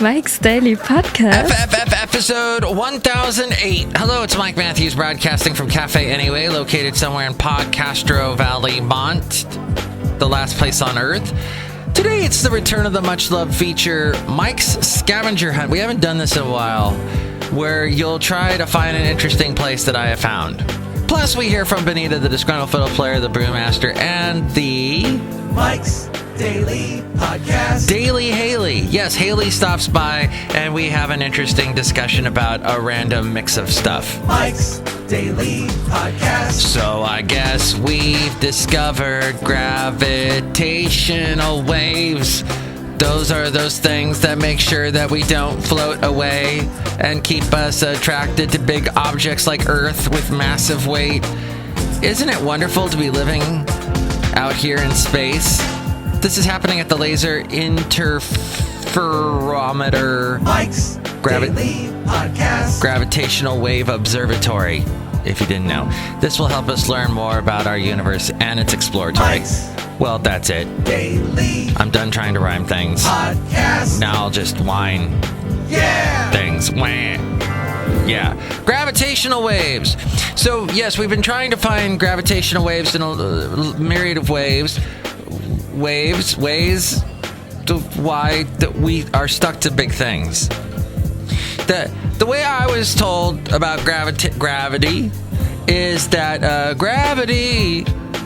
Mike's Daily Podcast. Episode 1008. Hello, it's Mike Matthews broadcasting from Cafe Anyway, located somewhere in Podcastro Valley, Mont, the last place on Earth. Today, it's the return of the much-loved feature, Mike's Scavenger Hunt. We haven't done this in a while, where you'll try to find an interesting place that I have found. Plus, we hear from Benita, the Disgruntled Fiddle Player, the Brewmaster, and the... Mike's Daily Podcast. Daily Haley. Yes, Haley stops by, and we have an interesting discussion about a random mix of stuff. Mike's Daily Podcast. So I guess we've discovered gravitational waves. Those are those things that make sure that we don't float away and keep us attracted to big objects like Earth with massive weight. Isn't it wonderful to be living out here in space? This is happening at the Laser Interferometer Mike's Daily Podcast. Gravitational-Wave Observatory, if you didn't know. This will help us learn more about our universe and its exploratory. Mike's Well, that's it. Daily I'm done trying to rhyme things. Podcast. Now I'll just whine Yeah. things. Wah. Yeah. Gravitational waves. So, yes, we've been trying to find gravitational waves in a myriad of ways to why that we are stuck to big things. The way I was told about gravity is that gravity,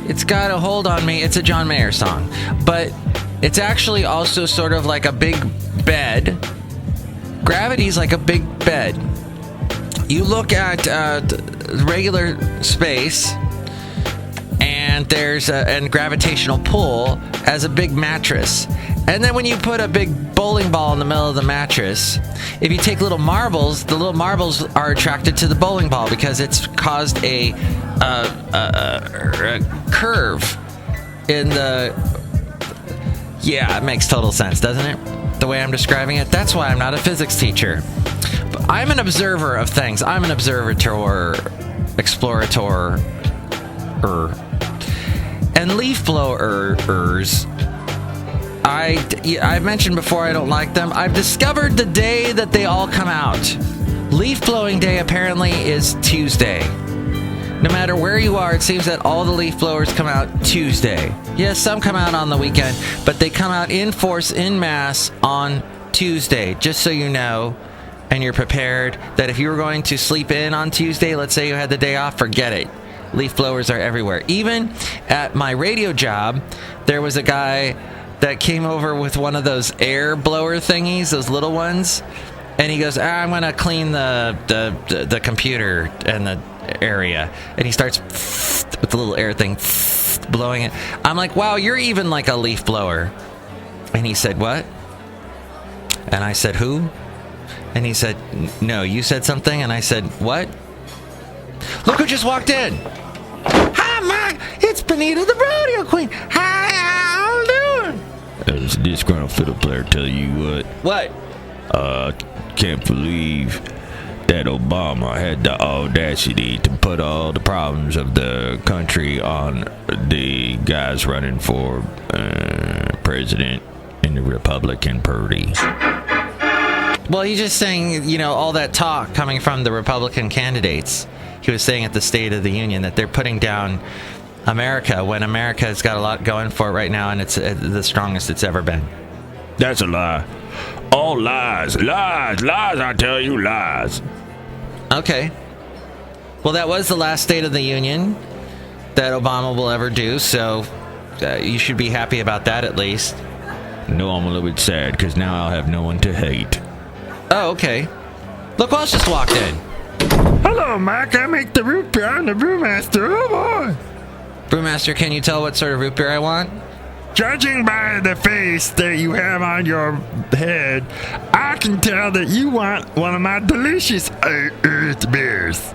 it's got a hold on me. It's a John Mayer song, but it's actually also sort of like a big bed. Gravity's like a big bed. You look at regular space, and there's a gravitational pull as a big mattress. And then when you put a big bowling ball in the middle of the mattress, if you take little marbles, the little marbles are attracted to the bowling ball because it's caused a curve in the... Yeah, it makes total sense, doesn't it? The way I'm describing it. That's why I'm not a physics teacher. But I'm an observer of things. I'm an observator, explorator, and leaf blowers. I've mentioned before I don't like them. I've discovered the day that they all come out. Leaf blowing day apparently is Tuesday. No matter where you are, it seems that all the leaf blowers come out Tuesday. Yes, some come out on the weekend, but they come out in force, in mass, on Tuesday. Just so you know, and you're prepared, that if you were going to sleep in on Tuesday, let's say you had the day off, forget it. Leaf blowers are everywhere. Even at my radio job, there was a guy that came over with one of those air blower thingies, those little ones, and he goes, I'm going to clean the computer and the area, and he starts with the little air thing blowing it. I'm like, wow, you're even like a leaf blower. And he said, what? And I said, who? And he said, no, you said something. And I said, what? Look who just walked in. Hi, Mike. It's Benita, the rodeo queen. Hi, how you doing? As a disgruntled fiddle player, tell you what. What? Can't believe that Obama had the audacity to put all the problems of the country on the guys running for president in the Republican Party. Well, he's just saying, all that talk coming from the Republican candidates. He was saying at the State of the Union that they're putting down America when America has got a lot going for it right now, and it's the strongest it's ever been. That's a lie. All lies. Lies. Lies, I tell you, lies. Okay. Well, that was the last State of the Union that Obama will ever do, so you should be happy about that at least. No, I'm a little bit sad, because now I'll have no one to hate. Oh, okay. Look who else just walked in. Hello, Mike. I make the root beer. I'm the brewmaster. Oh, boy. Brewmaster, can you tell what sort of root beer I want? Judging by the face that you have on your head, I can tell that you want one of my delicious Earth beers.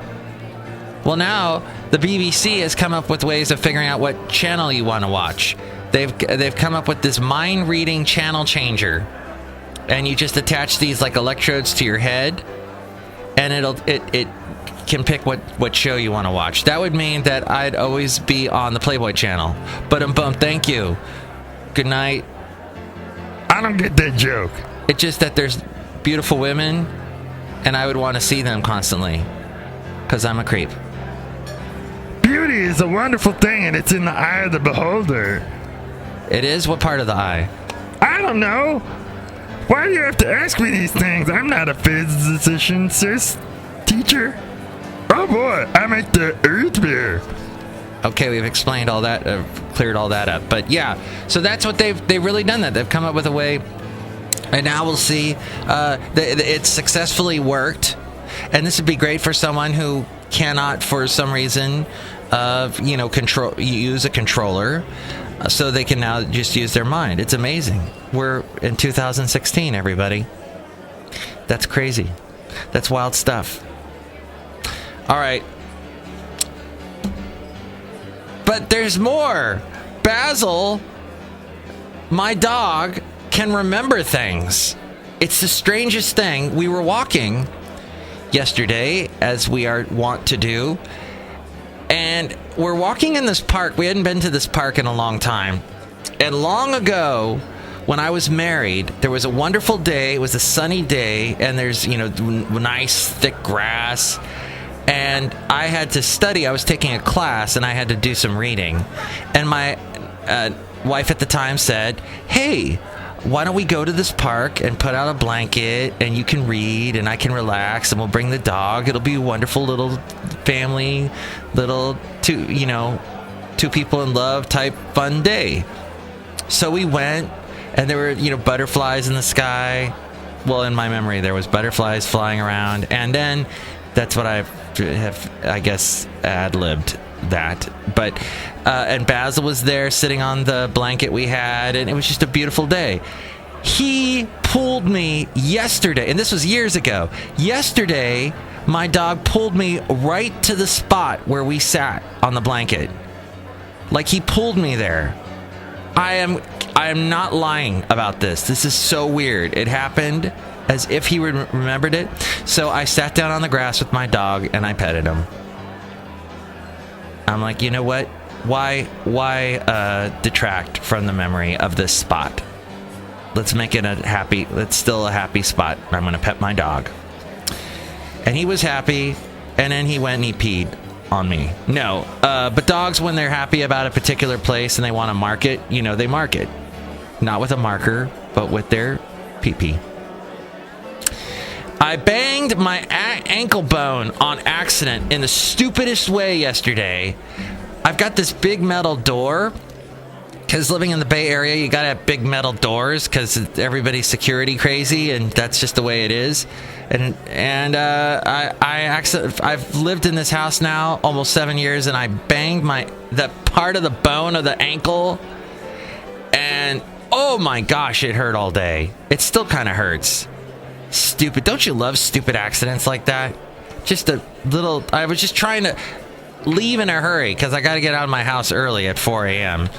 Well, now the BBC has come up with ways of figuring out what channel you want to watch. They've come up with this mind-reading channel changer, and you just attach these like electrodes to your head, and it can pick what show you want to watch. That would mean that I'd always be on the Playboy channel. But thank you. Good night. I don't get that joke. It's just that there's beautiful women, and I would want to see them constantly, because I'm a creep. Beauty is a wonderful thing, and it's in the eye of the beholder. It is? What part of the eye? I don't know. Why do you have to ask me these things? I'm not a physician, sis. Teacher. Oh boy, I make the earth beer. Okay, we've explained all that, cleared all that up. But yeah, so that's what they've really done that. They've come up with a way, and now we'll see. It's successfully worked, and this would be great for someone who cannot, for some reason, use a controller, so they can now just use their mind. It's amazing. We're in 2016, everybody. That's crazy. That's wild stuff. All right. But there's more. Basil, my dog, can remember things. It's the strangest thing. We were walking yesterday, as we are wont to do, and we're walking in this park. We hadn't been to this park in a long time. And long ago, when I was married, there was a wonderful day. It was a sunny day, and there's, nice thick grass. And I had to study. I was taking a class, and I had to do some reading. And my wife at the time said, "Hey, why don't we go to this park and put out a blanket, and you can read, and I can relax, and we'll bring the dog. It'll be a wonderful little family, two people in love type fun day." So we went, and there were, butterflies in the sky. Well, in my memory, there was butterflies flying around. And then that's what I guess, ad-libbed that. But, and Basil was there sitting on the blanket we had, and it was just a beautiful day. He pulled me yesterday, and this was years ago. Yesterday, my dog pulled me right to the spot where we sat on the blanket. Like, he pulled me there. I am not lying about this. This is so weird. It happened as if he remembered it. So I sat down on the grass with my dog and I petted him. I'm like, you know what? Why detract from the memory of this spot? Let's make it it's still a happy spot. I'm going to pet my dog. And he was happy, and then he went and he peed on me. No, but dogs, when they're happy about a particular place and they want to mark it, they mark it. Not with a marker, but with their pee-pee. I banged my ankle bone on accident in the stupidest way yesterday. I've got this big metal door, because living in the Bay Area, you gotta have big metal doors, because everybody's security crazy, and that's just the way it is. And I've lived in this house now almost 7 years, and I banged the part of the bone of the ankle, and oh my gosh, it hurt all day. It still kind of hurts. Stupid. Don't you love stupid accidents like that? Just a little. I was just trying to leave in a hurry because I got to get out of my house early at 4 a.m.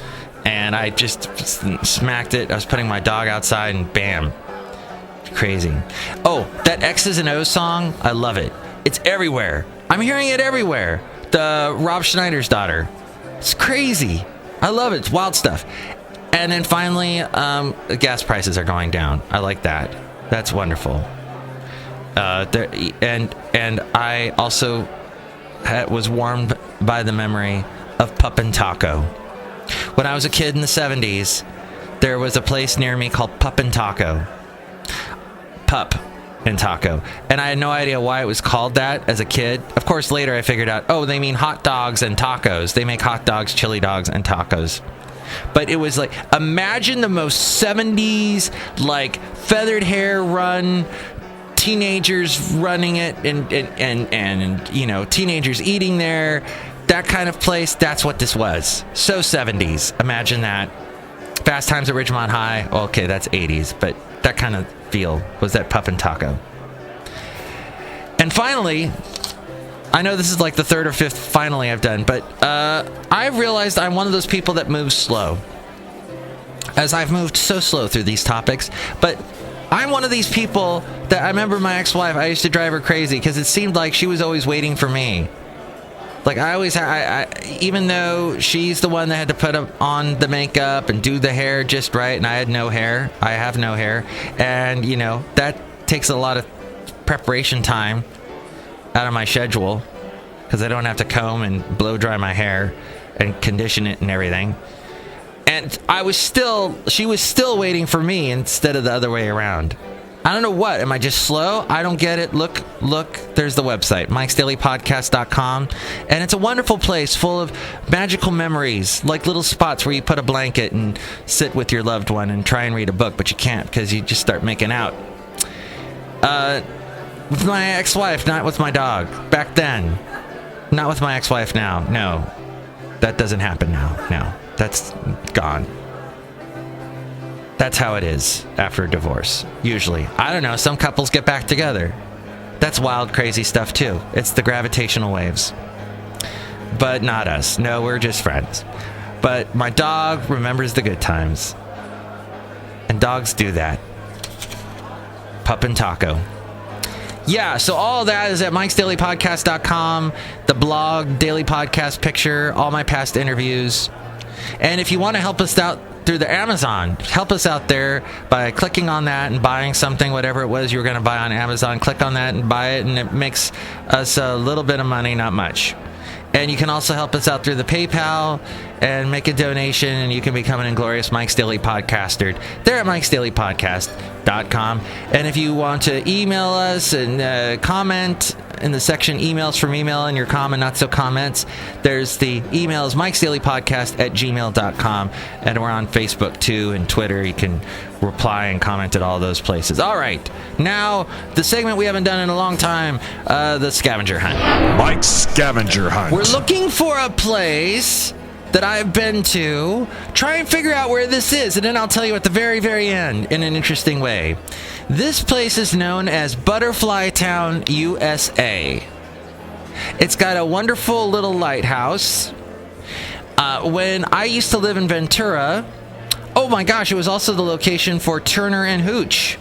And I just smacked it. I was putting my dog outside, and bam. Crazy. Oh, that X's and O's song, I love it. It's everywhere. I'm hearing it everywhere. The Rob Schneider's daughter. It's crazy. I love it. It's wild stuff. And then finally, gas prices are going down. I like that. That's wonderful. And I also was warmed by the memory of Pup and Taco. When I was a kid in the 70s, there was a place near me called Pup and Taco. Pup and Taco. And I had no idea why it was called that as a kid. Of course, later I figured out, they mean hot dogs and tacos. They make hot dogs, chili dogs, and tacos. But it was like, imagine the most 70s, like, feathered hair run, teenagers running it, and teenagers eating there, that kind of place. That's what this was. So 70s. Imagine that. Fast Times at Ridgemont High. Okay, that's 80s, but that kind of feel was that Pup and Taco. And finally, I know this is like the third or fifth finally I've done, but I've realized I'm one of those people that moves slow. As I've moved so slow through these topics, but I'm one of these people that I remember my ex-wife, I used to drive her crazy because it seemed like she was always waiting for me. Like I always, even though she's the one that had to put on the makeup and do the hair just right, and I had no hair. I have no hair, and that takes a lot of preparation time out of my schedule because I don't have to comb and blow dry my hair and condition it and everything. And she was still waiting for me instead of the other way around. I don't know what. Am I just slow? I don't get it. Look, there's the website, mikesdailypodcast.com. And it's a wonderful place full of magical memories, like little spots where you put a blanket and sit with your loved one and try and read a book, but you can't because you just start making out. With my ex-wife, not with my dog. Back then. Not with my ex-wife now. No. That doesn't happen now. No. That's gone. That's how it is after a divorce, usually. I don't know, some couples get back together. That's wild, crazy stuff, too. It's the gravitational waves. But not us. No, we're just friends. But my dog remembers the good times. And dogs do that. Pup and taco. Yeah, so all of that is at mikesdailypodcast.com, the blog, daily podcast picture, all my past interviews. And if you want to help us out through the Amazon, help us out there by clicking on that and buying something, whatever it was you were going to buy on Amazon. Click on that and buy it, and it makes us a little bit of money, not much. And you can also help us out through the PayPal and make a donation, and you can become an inglorious Mike's Daily Podcaster there at mikesdailypodcast.com. And if you want to email us and comment in the section emails from email and your common not so comments, there's the emails mikesdailypodcast@gmail.com, and we're on Facebook too and Twitter. You can reply and comment at all those places. All right, now the segment we haven't done in a long time, the Scavenger Hunt. Mike's Scavenger Hunt. We're looking for a place that I've been to. Try and figure out where this is, and then I'll tell you at the very, very end in an interesting way. This place is known as Butterfly Town, USA. It's got a wonderful little lighthouse. When I used to live in Ventura, oh my gosh, it was also the location for Turner and Hooch.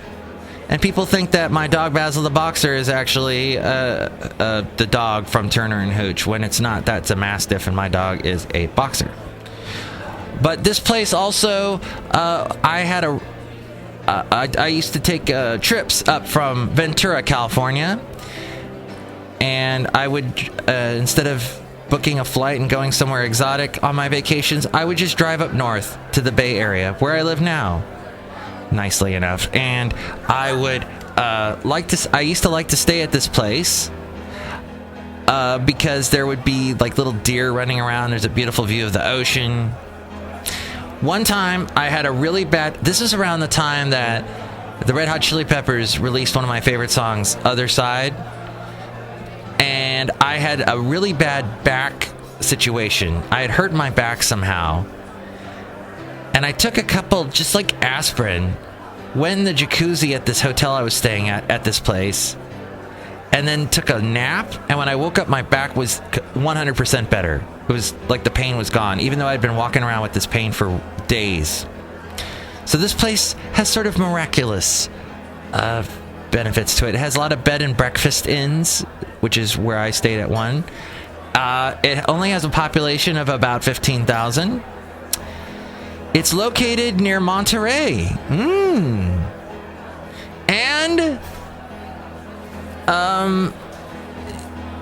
And people think that my dog Basil the Boxer is actually the dog from Turner and Hooch, when it's not. That's a Mastiff, and my dog is a Boxer. But this place also, I used to take trips up from Ventura, California, and I would, instead of booking a flight and going somewhere exotic on my vacations, I would just drive up north to the Bay Area, where I live now, nicely enough. And I would I used to like to stay at this place because there would be like little deer running around. There's a beautiful view of the ocean. One time I had a really bad, this was around the time that the Red Hot Chili Peppers released one of my favorite songs, Other Side, and I had a really bad back situation. I had hurt my back somehow, and I took a couple, just like aspirin, went in the jacuzzi at this hotel I was staying at this place, and then took a nap, and when I woke up, my back was 100% better. It was like the pain was gone, even though I'd been walking around with this pain for days. So this place has sort of miraculous benefits to it. It has a lot of bed and breakfast inns, which is where I stayed at one. It only has a population of about 15,000. It's located near Monterey. And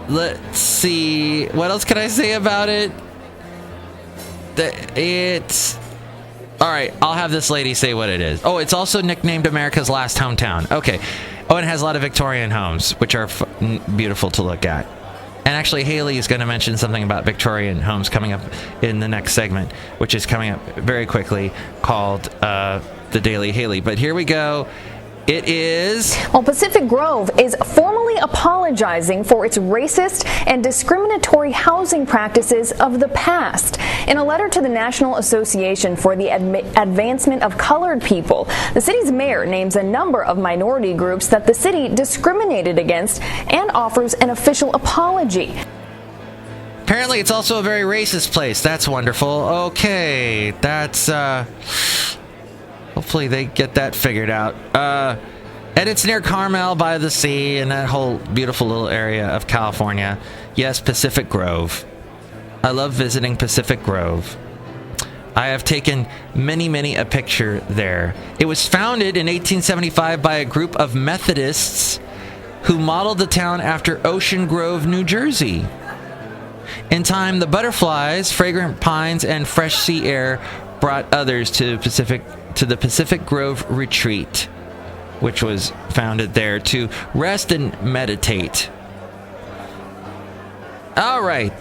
let's see, what else can I say about it? It's all right. I'll have this lady say what it is. Oh, it's also nicknamed America's Last Hometown. Okay. Oh, and it has a lot of Victorian homes, which are beautiful to look at. And actually, Haley is going to mention something about Victorian homes coming up in the next segment, which is coming up very quickly, called The Daily Haley. But here we go. It is... Well, Pacific Grove is formally apologizing for its racist and discriminatory housing practices of the past. In a letter to the National Association for the Advancement of Colored People, the city's mayor names a number of minority groups that the city discriminated against and offers an official apology. Apparently, it's also a very racist place. That's wonderful. Okay, that's... hopefully they get that figured out. And it's near Carmel by the sea and that whole beautiful little area of California. Yes, Pacific Grove. I love visiting Pacific Grove. I have taken many a picture there. It was founded in 1875 by a group of Methodists who modeled the town after Ocean Grove, New Jersey. In time, the butterflies, fragrant pines, and fresh sea air brought others to the Pacific Grove Retreat, which was founded there to rest and meditate. All right.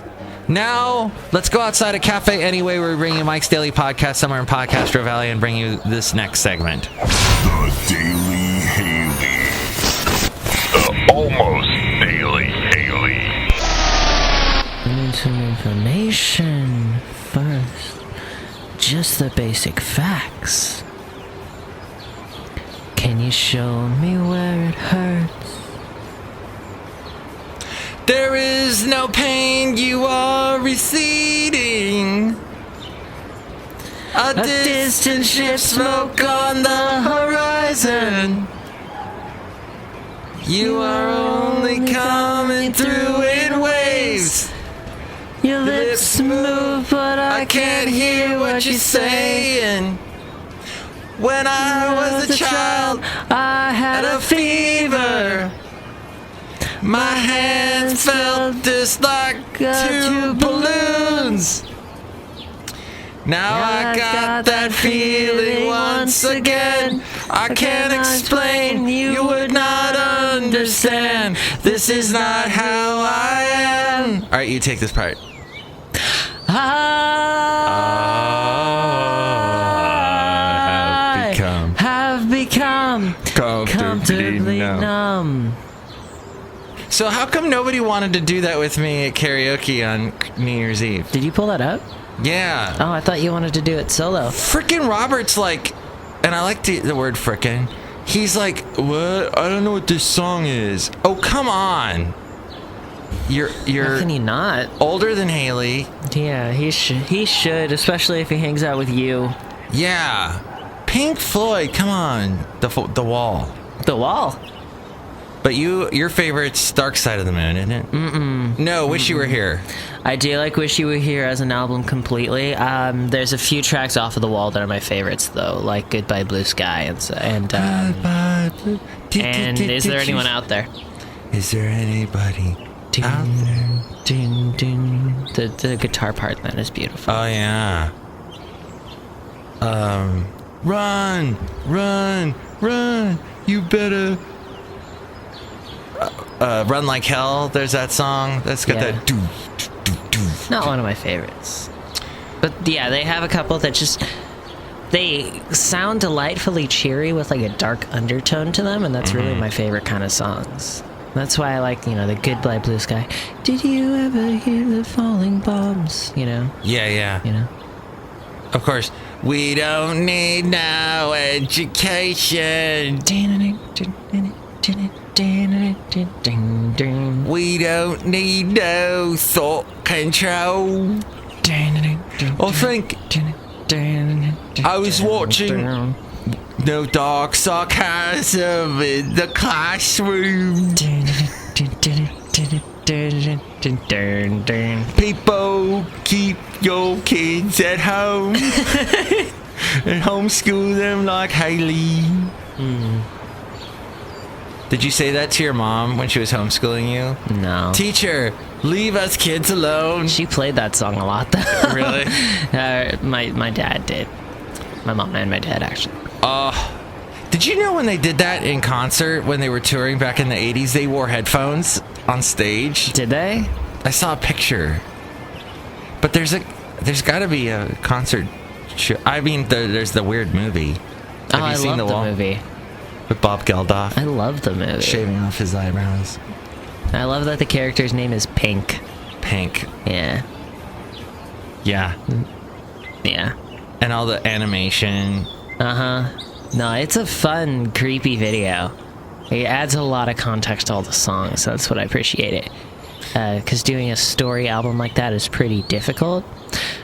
Now, let's go outside a cafe anyway. We're bringing you Mike's Daily Podcast somewhere in Podcastro Valley and bring you this next segment. The Daily Haley. The almost Daily Haley. I need some information first. Just the basic facts. Can you show me where it hurts? There is no pain, you are receding. A distant ship smoke on the horizon. You are only coming through in waves. Your lips move, but I can't hear what you're saying. When I was a child, I had a fever. My hands felt just like two balloons. Now I got that feeling once again. I can't explain, you would not understand. This is not how I am. Alright, you take this part. I have become comfortably numb. So how come nobody wanted to do that with me at karaoke on New Year's Eve? Did you pull that up? Yeah. Oh, I thought you wanted to do it solo. Frickin' Robert's like, and I like the word frickin'. He's like, what? I don't know what this song is. Oh, come on. You're How can he not? older than Haley. Yeah, he should, especially if he hangs out with you. Yeah. Pink Floyd, come on. The Wall. The Wall. But your favorite's Dark Side of the Moon, isn't it? No, Wish You Were Here. I do like Wish You Were Here as an album completely. There's a few tracks off of The Wall that are my favorites, though, like Goodbye Blue Sky and Is There Anyone Out There? Is there anybody out there? The guitar part in that is beautiful. Oh, yeah. Run, you better... Run Like Hell, there's that song. That's got that do. Not one of my favorites. But yeah, they have a couple that just... They sound delightfully cheery with like a dark undertone to them, and that's really my favorite kind of songs. That's why I like, the Goodbye Blue Sky. Did you ever hear the falling bombs? Yeah. Of course, we don't need no education. We don't need no thought control. I think I was watching no dark sarcasm in the classroom. People, keep your kids at home and homeschool them like Haley. Did you say that to your mom when she was homeschooling you? No. Teacher, leave us kids alone. She played that song a lot, though. Really? My dad did. My mom and my dad, actually. Did you know when they did that in concert, when they were touring back in the 80s, they wore headphones on stage? Did they? I saw a picture. But there's got to be a concert show. I mean, there's the weird movie. Have you seen I love The Wall? the movie. With Bob Geldof. I love the movie. Shaving off his eyebrows. I love that the character's name is Pink. Pink. Yeah. Yeah. Yeah. And all the animation. No, it's a fun, creepy video. It adds a lot of context to all the songs. That's what I appreciate it. Because doing a story album like that is pretty difficult.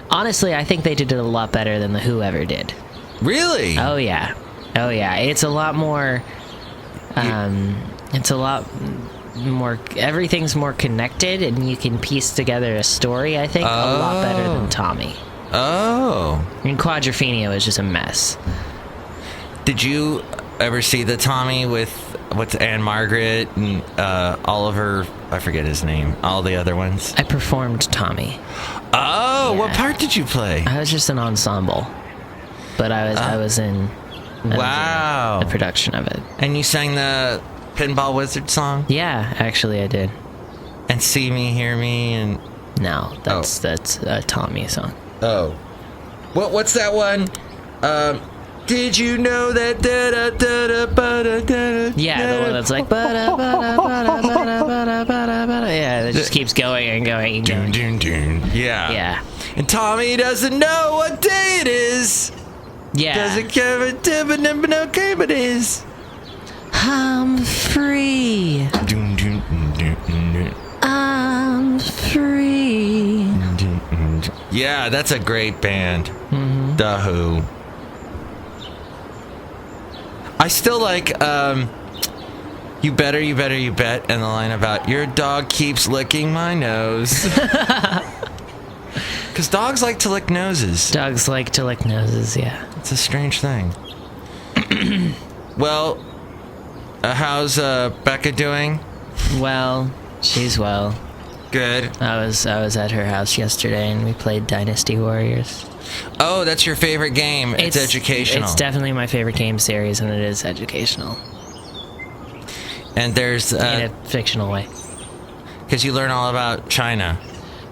Honestly, I think they did it a lot better than the Who ever did. Really? Oh, yeah. It's a lot more... it's a lot more... Everything's more connected, and you can piece together a story, I think, a lot better than Tommy. Oh. And Quadrophenia was just a mess. Did you ever see the Tommy with Anne Margaret and Oliver? I forget his name. All the other ones. I performed Tommy. Oh, Yeah. what part did you play? I was just an ensemble, but I was in Wow. the production of it. And you sang the Pinball Wizard song? Yeah, actually I did. And See Me, Hear Me, and... No, that's a Tommy song. Oh. What's that one? Did you know that Yeah, the one that's like yeah, it just keeps going and going and going. Dun, dun, dun. Yeah. Yeah. And Tommy doesn't know what day it is. Yeah. Doesn't care what game it is. I'm free. Dun, dun, dun, dun, dun. I'm free. Dun, dun, dun. Yeah, that's a great band. Mm-hmm. The Who. I still like You Better, You Better, You Bet, and the line about your dog keeps licking my nose. Because dogs like to lick noses. Dogs like to lick noses, yeah. It's a strange thing. Well, how's Becca doing? Well, she's well. Good. I was at her house yesterday and we played Dynasty Warriors. Oh, that's your favorite game. It's educational. It's definitely my favorite game series, and it is educational. And there's... in a fictional way. Because you learn all about China.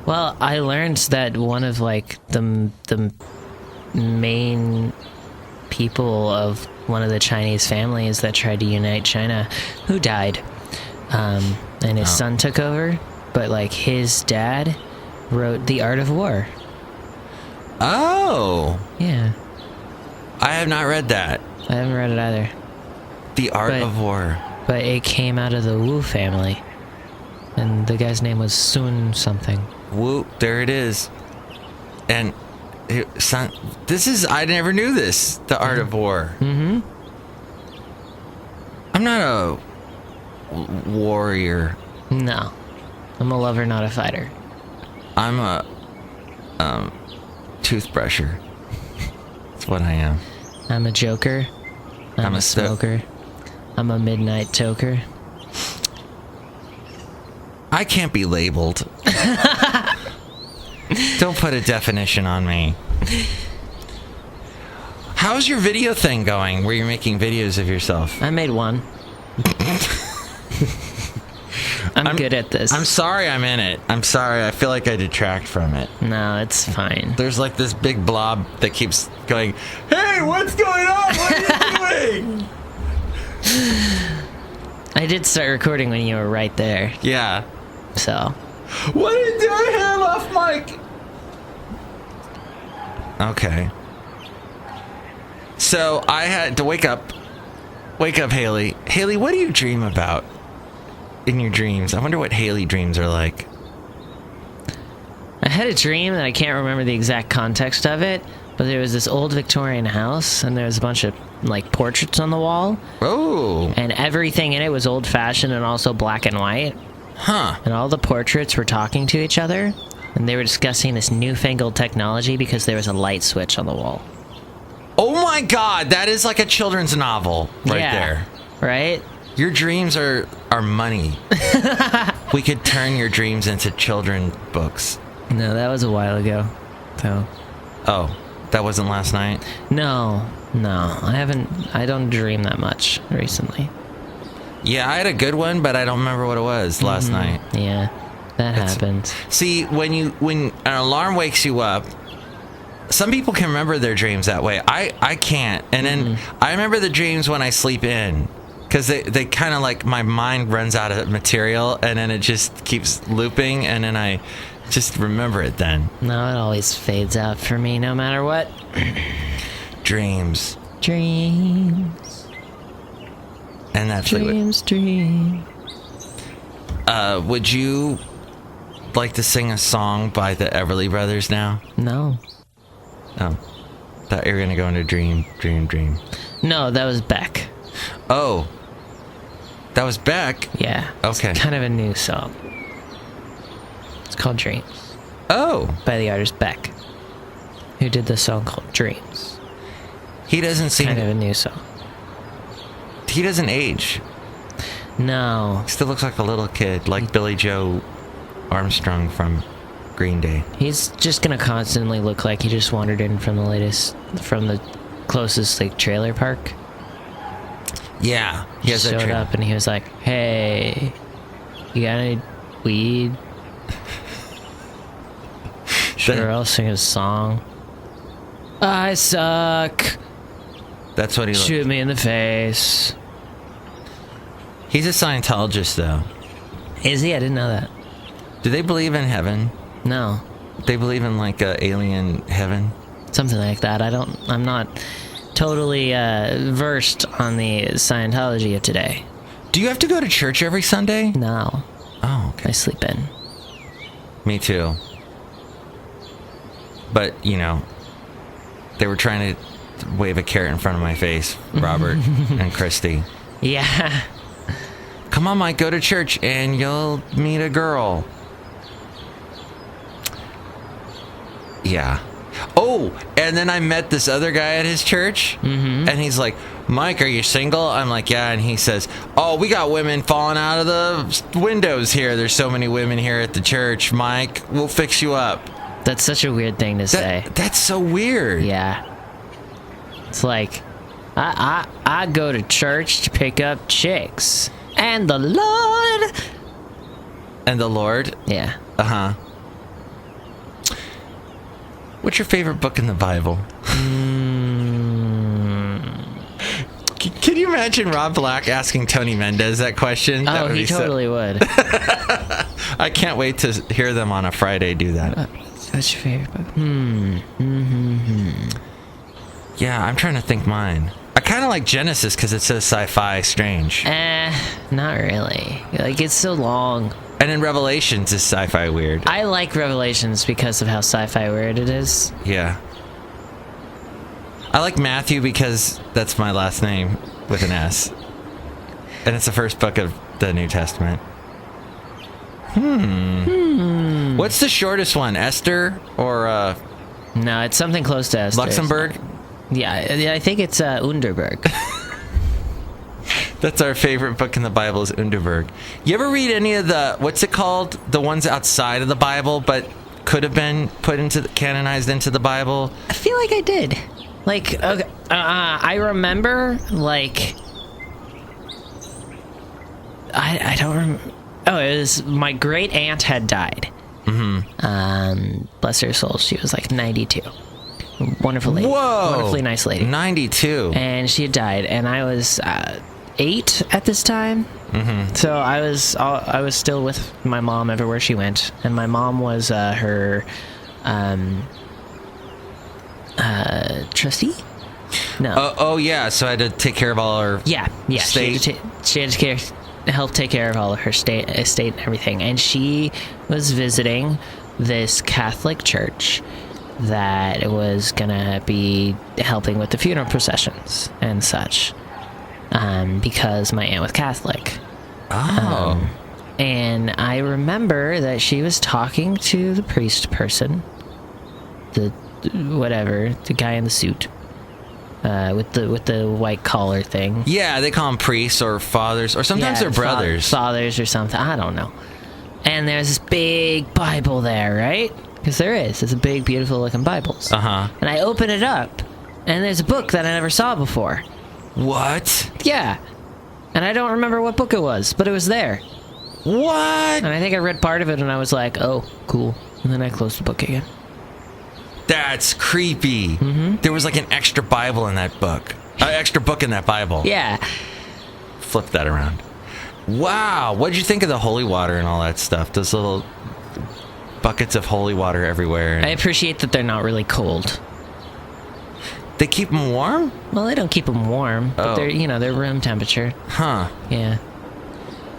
Well, I learned that one of, like, the main people of one of the Chinese families that tried to unite China, who died, and his son took over, but, like, his dad wrote The Art of War. Oh. Yeah. I have not read that. I haven't read it either. The Art of War. But it came out of the Wu family. And the guy's name was Sun something. Wu, there it is. And I never knew this. The Art of War. Mm-hmm. I'm not a warrior. No. I'm a lover, not a fighter. I'm a toothbrusher. That's what I am. I'm a joker. I'm a smoker. I'm a midnight toker. I can't be labeled. Don't put a definition on me. How's your video thing going, where you're making videos of yourself? I made one. I'm good at this. I'm sorry I'm in it. I'm sorry. I feel like I detract from it. No, it's fine. There's like this big blob that keeps going, hey, what's going on? What are you doing? I did start recording when you were right there. Yeah. So. What are you doing here, off mic? Okay. So I had to wake up, Haley. Haley, what do you dream about in your dreams? I wonder what Haley dreams are like. I had a dream that I can't remember the exact context of it, but there was this old Victorian house, and there was a bunch of, like, portraits on the wall. Oh. And everything in it was old-fashioned and also black and white. Huh. And all the portraits were talking to each other, and they were discussing this newfangled technology because there was a light switch on the wall. Oh my God, that is like a children's novel right there. Right? Your dreams are money. We could turn your dreams into children books. No, that was a while ago. So. Oh, that wasn't last night? No, I don't dream that much recently. Yeah, I had a good one, but I don't remember what it was last night. Yeah, that happens. See, when an alarm wakes you up, some people can remember their dreams that way. I can't. And then I remember the dreams when I sleep in. Because they kind of like, my mind runs out of material, and then it just keeps looping, and then I just remember it then. No, it always fades out for me no matter what. Dreams. Dreams. And that's dreams. Would you like to sing a song by the Everly Brothers now? No. Oh. Thought you were going to go into dream. No, that was Beck. Oh. That was Beck? Yeah. Okay. It's kind of a new song. It's called Dreams. Oh. By the artist Beck. who did the song called Dreams. He doesn't seem... Kind of a new song. He doesn't age. No. He still looks like a little kid, like Billy Joe Armstrong from Green Day. He's just gonna constantly look like he just wandered in from the closest like trailer park. Yeah, he has that showed trailer. up and he was like, "Hey, you got any weed? Sure, I'll sing a song. I suck. That's what he looks. Shoot me in the face." He's a Scientologist, though. Is he? I didn't know that. Do they believe in heaven? No. They believe in like alien heaven? Something like that. I'm not totally versed on the Scientology of today. Do you have to go to church every Sunday? No. Oh, okay. I sleep in. Me too. But, you know, they were trying to wave a carrot in front of my face, Robert and Christy. Yeah. Come on, Mike, go to church and you'll meet a girl. Yeah. Oh, and then I met this other guy at his church, and he's like, "Mike, are you single?" I'm like, "Yeah," and he says, "Oh, we got women falling out of the windows here. There's so many women here at the church, Mike. We'll fix you up." That's such a weird thing to say. That's so weird. Yeah. It's like, I go to church to pick up chicks. And the Lord. And the Lord? Yeah. Uh-huh. What's your favorite book in the Bible? Can you imagine Rob Black asking Tony Mendez that question? Oh, he totally would. I can't wait to hear them on a Friday do that. What's your favorite book? Yeah, I'm trying to think mine. I kind of like Genesis because it says sci-fi strange. Not really. Like, it's so long. And in Revelations is sci-fi weird. I like Revelations because of how sci-fi weird it is. Yeah. I like Matthew because that's my last name with an S. And it's the first book of the New Testament. What's the shortest one? Esther or No, it's something close to Esther. Luxembourg? Yeah, I think it's Underberg. That's our favorite book in the Bible is Underberg. You ever read any of the, what's it called? The ones outside of the Bible, but could have been put into canonized into the Bible? I feel like I did. Like, okay, I remember, like, I don't remember. Oh, it was my great aunt had died. Bless her soul. She was like 92. Wonderful lady. Whoa! Wonderfully nice lady. 92. And she had died, and I was 8 at this time. So I was still with my mom everywhere she went, and my mom was her trustee. No. Oh yeah, so I had to take care of all her Yeah. estate. She had to help take care of all of her estate and everything, and she was visiting this Catholic church that was gonna be helping with the funeral processions and such, because my aunt was Catholic. Oh. And I remember that she was talking to the priest person, the guy in the suit, with the white collar thing. Yeah, they call them priests or fathers, or sometimes they're brothers. Fathers or something. I don't know. And there's this big Bible there, right? Because there is. It's a big, beautiful looking Bibles. Uh-huh. And I open it up, and there's a book that I never saw before. What? Yeah. And I don't remember what book it was, but it was there. What? And I think I read part of it, and I was like, oh, cool. And then I closed the book again. That's creepy. There was like an extra Bible in that book. Extra book in that Bible. Yeah. Flip that around. Wow. What did you think of the holy water and all that stuff? Those little buckets of holy water everywhere. I appreciate that they're not really cold. They keep them warm? Well, they don't keep them warm, but they're room temperature. Huh. Yeah.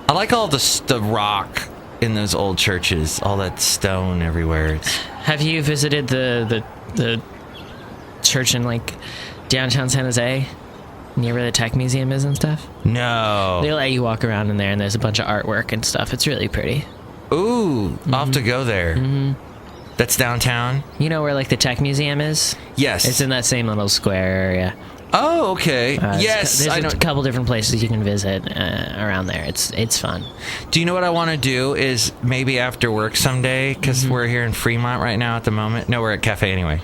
I like all the rock in those old churches. All that stone everywhere. Have you visited the church in like downtown San Jose, near where the tech museum is and stuff? No. They let you walk around in there, and there's a bunch of artwork and stuff. It's really pretty. Ooh, I'll have to go there. That's downtown? You know where, like, the tech museum is? Yes. It's in that same little square area. Oh, okay. Yes, I there's know. a couple different places you can visit around there. It's fun. Do you know what I want to do is maybe after work someday, because we're here in Fremont right now at the moment. No, we're at Cafe anyway.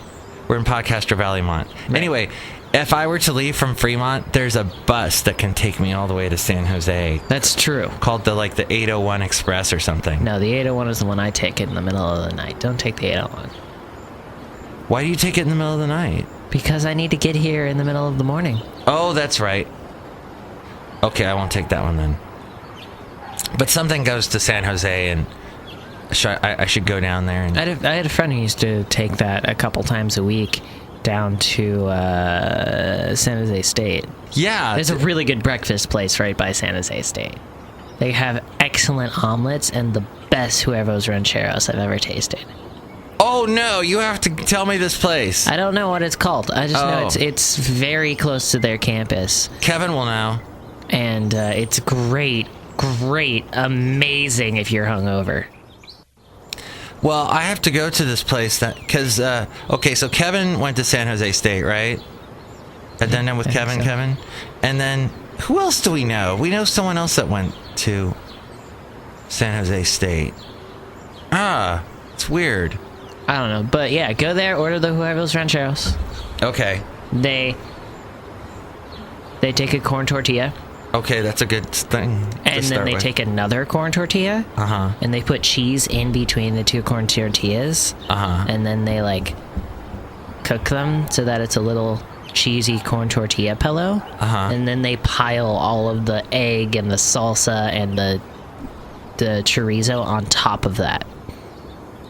We're in Podcaster Valleymont. Right. Anyway, if I were to leave from Fremont, there's a bus that can take me all the way to San Jose. That's true. Called the 801 Express or something. No, the 801 is the one I take in the middle of the night. Don't take the 801. Why do you take it in the middle of the night? Because I need to get here in the middle of the morning. Oh, that's right. Okay, I won't take that one then. But something goes to San Jose, and I should go down there. And I had a friend who used to take that a couple times a week down to San Jose State. Yeah. There's a really good breakfast place right by San Jose State. They have excellent omelets and the best huevos rancheros I've ever tasted. Oh, no, you have to tell me this place. I don't know what it's called. I just know it's very close to their campus. Kevin will know. And it's great, amazing if you're hungover. Well, I have to go to this place because, okay, so Kevin went to San Jose State, right? Addendum with Kevin. And then, who else do we know? We know someone else that went to San Jose State. It's weird. I don't know, but yeah, go there, order the huevos rancheros. Okay. They take a corn tortilla. Okay, that's a good thing. And then they take another corn tortilla. And they put cheese in between the two corn tortillas. And then they cook them so that it's a little cheesy corn tortilla pillow. And then they pile all of the egg and the salsa and the chorizo on top of that.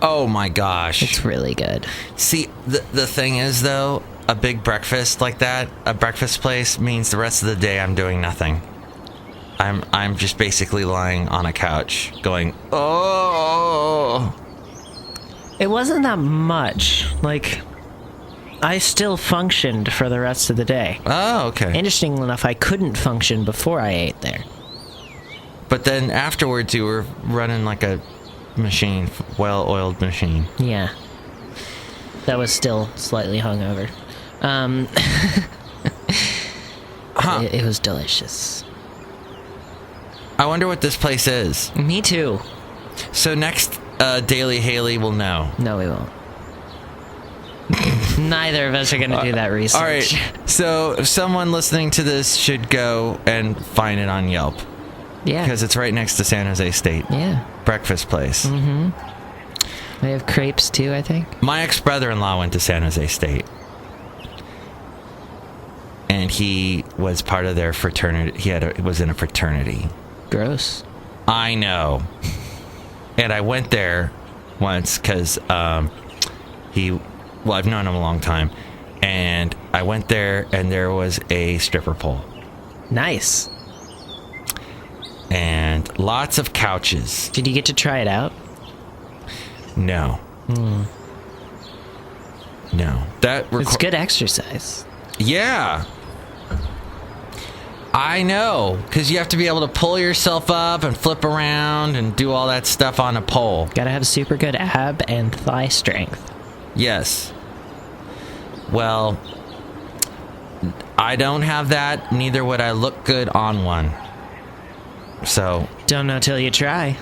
Oh my gosh. It's really good. See, the thing is though, a big breakfast like that, a breakfast place, means the rest of the day I'm doing nothing. I'm just basically lying on a couch going, oh. It wasn't that much. I still functioned for the rest of the day. Oh, okay. Interestingly enough, I couldn't function before I ate there. But then afterwards you were running like a machine, well-oiled machine. Yeah. That was still slightly hungover. It was delicious. I wonder what this place is. Me too. So next Daily Haley will know. No, we won't. Neither of us are going to do that research. All right. So someone listening to this should go and find it on Yelp. Yeah. Because it's right next to San Jose State. Yeah. Breakfast place. Mm-hmm. They have crepes too, I think. My ex-brother-in-law went to San Jose State. And he was part of their fraternity. He was in a fraternity. Gross. I know. And I went there once because I've known him a long time. And I went there and there was a stripper pole. Nice. And lots of couches. Did you get to try it out? No. No. It's good exercise. Yeah. I know, because you have to be able to pull yourself up and flip around and do all that stuff on a pole. Gotta have super good ab and thigh strength. Yes. Well, I don't have that, neither would I look good on one. So. Don't know till you try.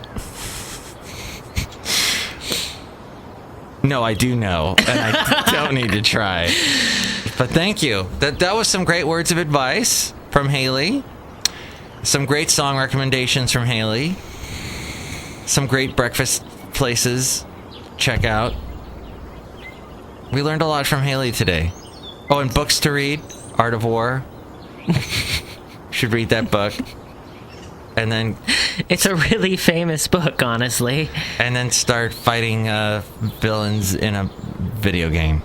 No, I do know, and I don't need to try. But thank you. That was some great words of advice from Haley. Some great song recommendations from Haley. Some great breakfast places. Check out. We learned a lot from Haley today. Oh, and books to read. Art of War. Should read that book. And then... It's a really famous book, honestly. And then start fighting villains in a video game.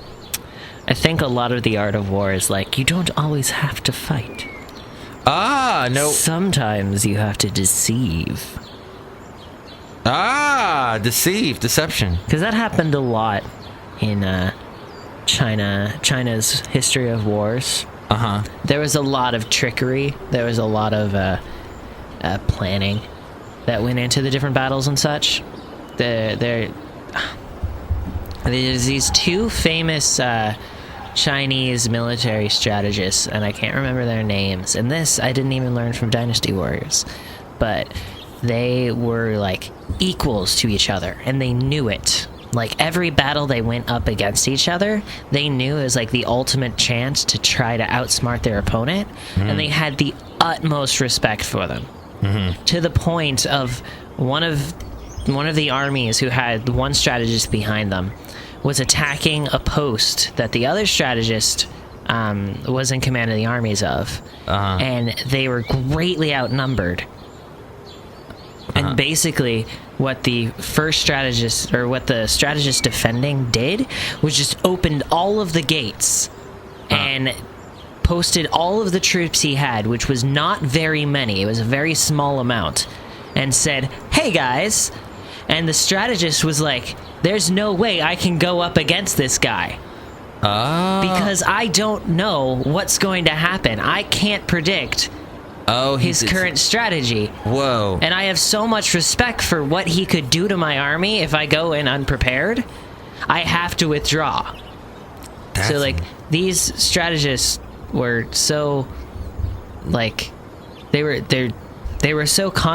I think a lot of the Art of War is you don't always have to fight. Ah, no. Sometimes you have to deceive. Ah, deception. Because that happened a lot in China's history of wars. There was a lot of trickery. There was a lot of planning that went into the different battles and such. There's these two famous Chinese military strategists, and I can't remember their names. And this I didn't even learn from Dynasty Warriors, but they were like equals to each other, and they knew it. Like every battle they went up against each other, they knew it was like the ultimate chance to try to outsmart their opponent, and they had the utmost respect for them, to the point of one of the armies who had one strategist behind them was attacking a post that the other strategist was in command of the armies of, and they were greatly outnumbered. And basically, what the first strategist, or what the strategist defending did, was just opened all of the gates and posted all of the troops he had, which was not very many. It was a very small amount, and said, "Hey guys," and the strategist was like, "There's no way I can go up against this guy. Because I don't know what's going to happen. I can't predict his current strategy. Whoa. And I have so much respect for what he could do to my army if I go in unprepared. I have to withdraw." So, like, these strategists were so, like, they were so